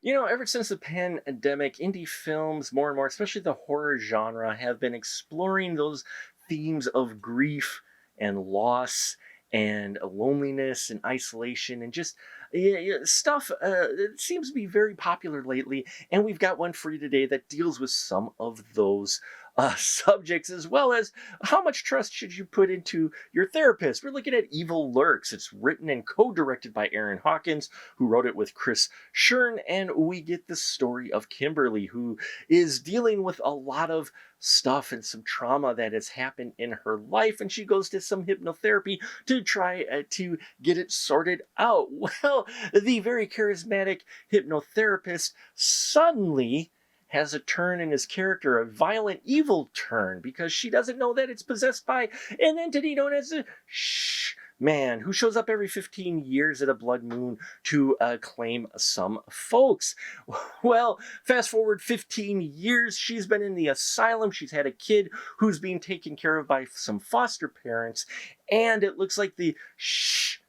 Ever since the pandemic, indie films, more and more, especially the horror genre, have been exploring those themes of grief and loss and loneliness and isolation and just stuff. It seems to be very popular lately. And we've got one for you today that deals with some of those subjects, as well as how much trust should you put into your therapist. We're looking at Evil Lurks. It's written and co-directed by Aaron Hawkins, who wrote it with Chris Shern, and we get the story of Kimberly, who is dealing with a lot of stuff and some trauma that has happened in her life, and she goes to some hypnotherapy to try to get it sorted out. Well, the very charismatic hypnotherapist suddenly has a turn in his character, a violent evil turn, because she doesn't know that it's possessed by an entity known as the Man, who shows up every 15 years at a blood moon to claim some folks. Well, fast forward 15 years, she's been in the asylum. She's had a kid who's being taken care of by some foster parents, and it looks like the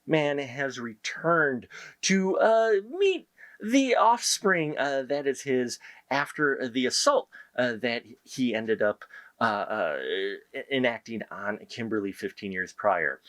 Man has returned to meet the offspring that is his after the assault that he ended up uh, uh, enacting on Kimberly 15 years prior.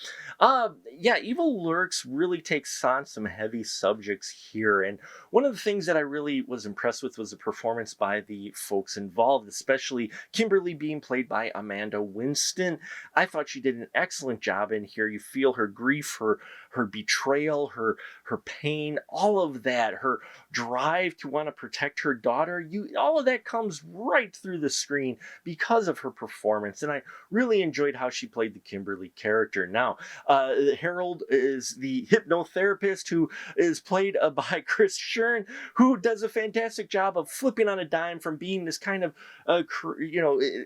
Yeah, Evil Lurks really takes on some heavy subjects here. And one of the things that I really was impressed with was the performance by the folks involved, especially Kimberly being played by Amanda Winston. I thought she did an excellent job in here. You feel her grief, her betrayal, her pain, all of that, her drive to want to protect her daughter. All of that comes right through the screen because of her performance, and I really enjoyed how she played the Kimberly character. Now, Harold is the hypnotherapist, who is played by Chris Shern, who does a fantastic job of flipping on a dime from being this kind of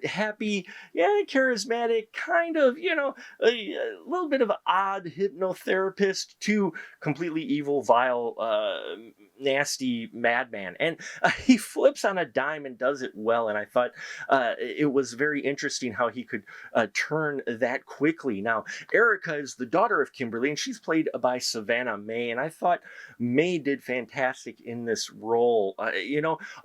happy, yeah, charismatic, kind of, a little bit of an odd hypnotherapist to completely evil, vile, nasty madman. And he flips on a dime and does it well. And I thought it was very interesting how he could turn that quickly. Now, Erica is the daughter of Kimberly, and she's played by Savannah May. And I thought May did fantastic in this role.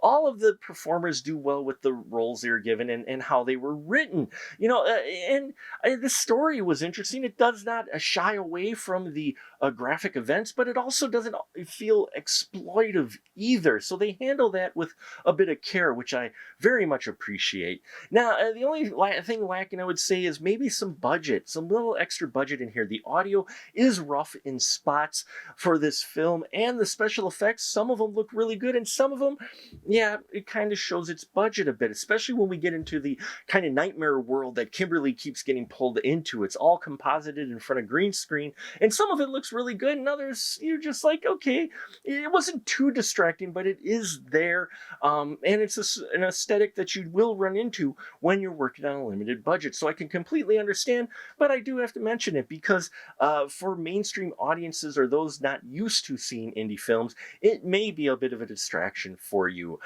All of the performers do well with the roles they were given and how they were written. And the story was interesting. It does not shy away from the graphic events, but it also doesn't feel exploitive either. So they handle that with a bit of care, which I very much appreciate. Now, the only thing lacking, I would say, is maybe some budget, some little extra budget in here. The audio is rough in spots for this film, and the special effects, some of them look really good, and some of them, yeah, it kind of shows its budget a bit, especially when we get into the kind of nightmare world that Kimberly keeps getting pulled into. It's all composited in front of green screen, and some of it looks really good, and others, you're just like, okay, it wasn't too distracting, but it is there, and it's an aesthetic that you will run into when you're working on a limited budget. So I can completely understand, but I do have to mention it because for mainstream audiences or those not used to seeing indie films, it may be a bit of a distraction for you.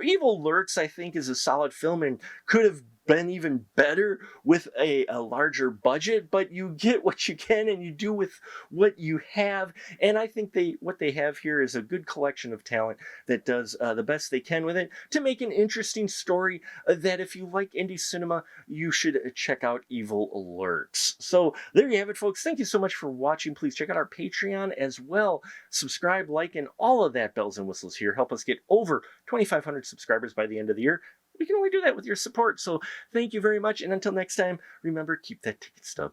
Evil Lurks, I think, is a solid film and could have been even better with a larger budget, but you get what you can and you do with what you have. And I think what they have here is a good collection of talent that does the best they can with it to make an interesting story that if you like indie cinema, you should check out Evil Lurks. So there you have it, folks. Thank you so much for watching. Please check out our Patreon as well. Subscribe, like, and all of that bells and whistles here. Help us get over 2,500 subscribers by the end of the year. We can only do that with your support. So thank you very much. And until next time, remember, keep that ticket stub